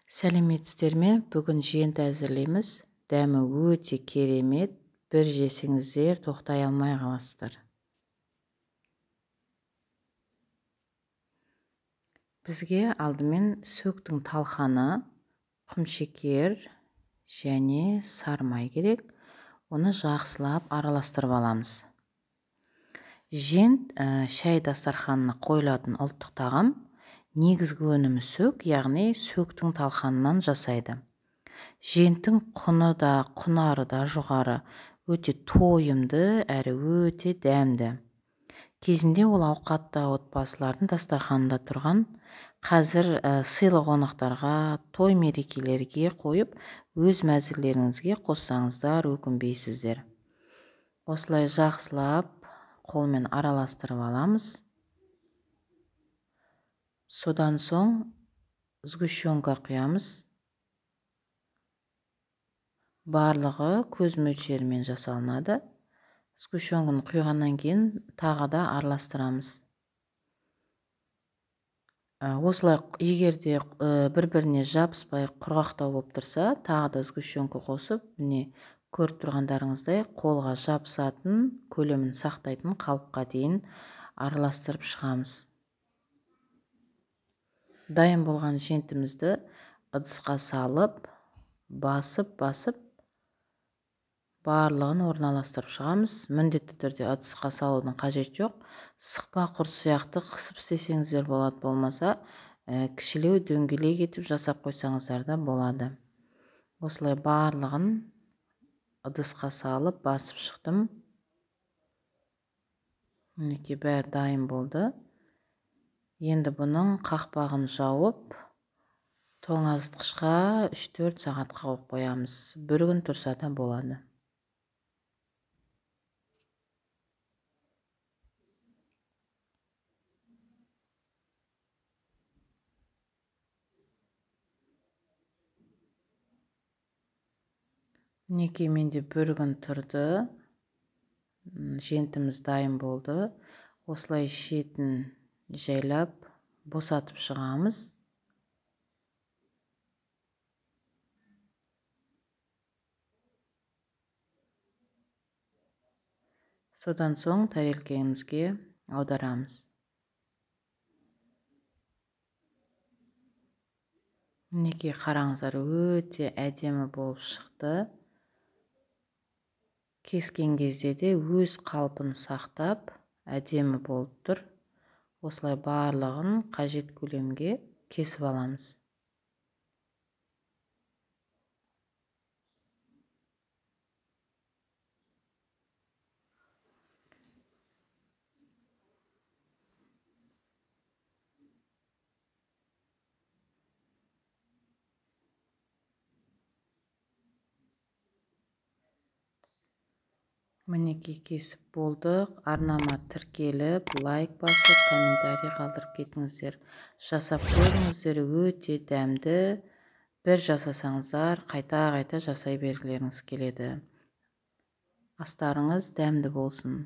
Сәлеметсіздер ме? Бүгін жент әзірлейміз. Дәмі өте керемет. Bir жесеңіздер тоқтай алмай қаласыздар. Бізге алдымен сөктің талқаны, құмшекер және сармай керек. Оны жақсылап араластырып аламыз. Жент шай дастарханына қойылатын ұлттық тағам. Негізгі өнімі сөк, яғни сөктің талқанынан жасайды. Женттің құны да, құнары да жоғары, өте тойымды, әрі өте дәмді. Кезінде ол ауқатты отбасылардың дастарханында тұрған, қазір сыйлы қонақтарға, той мерекелерге қойып, өз мәзірлеріңізге қоссаңыздар өкінбейсіздер. Осылай жақсылап қолмен араластырып аламыз. Содан соң сгущенка құямыз. Барлығы көз мөлшерімен жасалынады. Сгущенканы құйғаннан кейін тағы да араластырамыз. Осылай егерде бір-біріне жабыспай құрғақтау болып тұрса, тағы да сгущенка қосып, міне көріп тұрғандарыңыздай қолға жабысатын, көлемін сақтайтын қалыпқа дейін араластырып шығамыз. Дайын болған жентімізді ыдысқа салып, басып барлығын орналастырып шығамыз. Міндетті түрде ыдысқа салудың қажет жоқ. Сықпа құрт сияқты қысып істесеңіздер болады, болмаса кішілеу дөңгелек етіп жасап қойсаңыздар да болады. Осылай барлығын ыдысқа салып басып шықтым. Мінекей бәрі дайын болды. Енді бұның қақпағын жауып, тоңазытқышқа 3-4 сағатқа қойып қоямыз. Bir күн тұрса да болады. Мінекей менде 1 күн тұрды. Жентіміз дайын болды. Осылай шетін жайлап босатып шығамыз. Содан соң тарелкемізге аударамыз. Мінекей қараңыздар, өте әдемі болып шықты. Кескен кезде де өз қалпын сақтап, әдемі болып тұр. Осылай барлығын қажет көлемге кесіп аламыз. Мінекей кесіп болдық. Арнама тіркеліп, лайк басып, комментарий қалдырып кетіңіздер. Жасап көріңіздер, өте дәмді. Bir жасасаңыздар, қайта жасай бергілеріңіз келеді. Астарыңыз дәмді болсын.